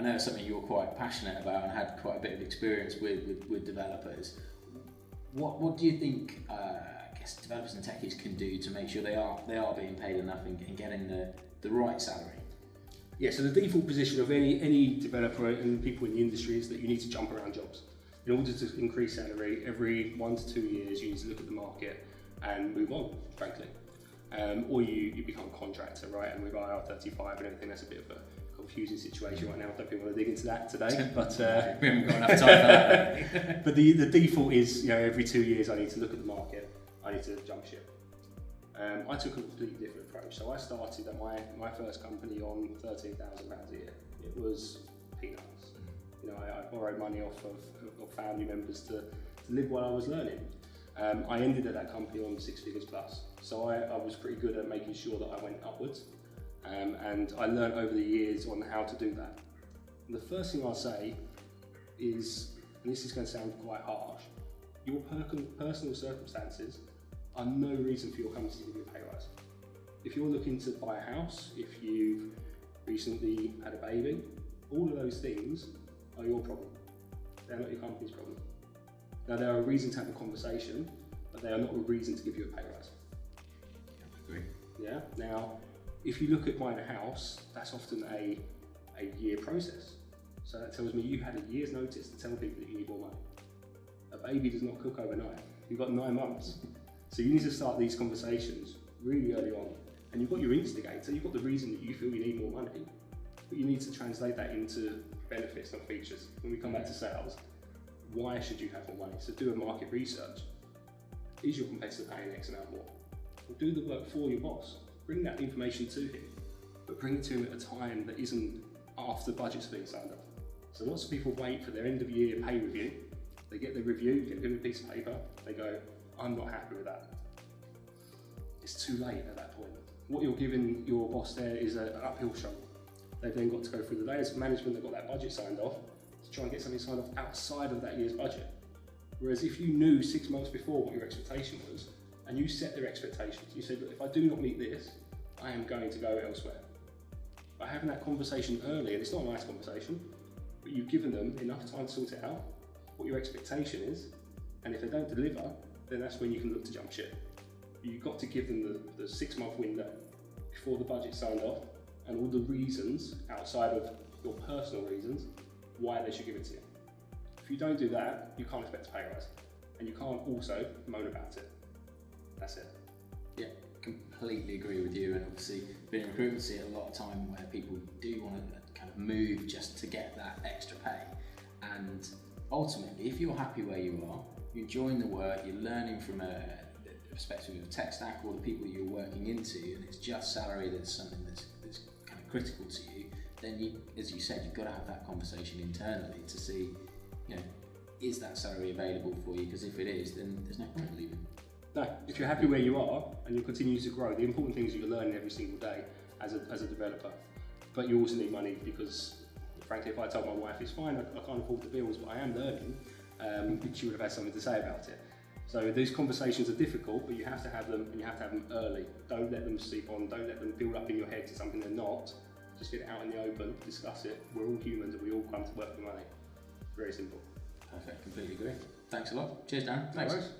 know it's something you're quite passionate about and had quite a bit of experience with developers. What do you think I guess developers and techies can do to make sure they are being paid enough and getting the right salary? Yeah, so the default position of any developer and people in the industry is that you need to jump around jobs. In order to increase salary, every 1 to 2 years you need to look at the market and move on, frankly. Or you become a contractor, right? And with IR35 and everything, that's a bit of a confusing situation right now. I don't think we want to dig into that today, but we haven't got enough time for that. But the default is, every 2 years I need to look at the market, I need to jump ship. I took a completely different approach. So I started at my first company on £13,000 a year. It was peanuts. I borrowed money off of family members to live while I was learning. I ended at that company on 6 figures plus. So I was pretty good at making sure that I went upwards. And I learned over the years on how to do that. And the first thing I'll say is, and this is going to sound quite harsh, your personal circumstances are no reason for your company to give you a pay rise. If you're looking to buy a house, if you've recently had a baby, all of those things are your problem. They're not your company's problem. Now, they are a reason to have a conversation, but they are not a reason to give you a pay rise. I agree. Yeah. Now, if you look at buying a house, that's often a year process. So that tells me you had a year's notice to tell people that you need more money. A baby does not cook overnight. You've got 9 months. So you need to start these conversations really early on. And you've got your instigator, you've got the reason that you feel you need more money, but you need to translate that into benefits, not features. When we come back to sales, why should you have more money? So do a market research. Is your competitor paying X amount more? Or do the work for your boss. Bring that information to him, but bring it to him at a time that isn't after the budget's being signed off. So lots of people wait for their end of year pay review. They get the review, you give them a piece of paper, they go, I'm not happy with that. It's too late at that point. What you're giving your boss there is an uphill struggle. They've then got to go through the layers of management, they've got that budget signed off, to try and get something signed off outside of that year's budget. Whereas if you knew 6 months before what your expectation was, and you set their expectations, you said, look, if I do not meet this, I am going to go elsewhere. By having that conversation early, and it's not a nice conversation, but you've given them enough time to sort it out, what your expectation is, and if they don't deliver, then that's when you can look to jump ship. You've got to give them the 6 month window before the budget's signed off, and all the reasons outside of your personal reasons why they should give it to you. If you don't do that, you can't expect a pay rise, and you can't also moan about it. That's it. Yeah, completely agree with you. And obviously, being in recruitment, see a lot of time where people do want to kind of move just to get that extra pay. And ultimately, if you're happy where you are, you're enjoying the work, you're learning from a perspective of tech stack or the people you're working into, and it's just salary that's something that's kind of critical to you, then you, as you said, you've got to have that conversation internally to see, is that salary available for you? Because if it is, then there's no point leaving. No, if you're happy where you are and you're continuing to grow, the important thing is you're learning every single day as a developer. But you also need money because, frankly, if I told my wife it's fine, I can't afford the bills, but I am learning, she would have had something to say about it. So these conversations are difficult, but you have to have them, and you have to have them early. Don't let them sleep on, don't let them build up in your head to something they're not. Just get it out in the open, discuss it. We're all humans and we all come to work for money. Very simple. Perfect, completely agree. Thanks a lot. Cheers, Darren. Thanks. No worries.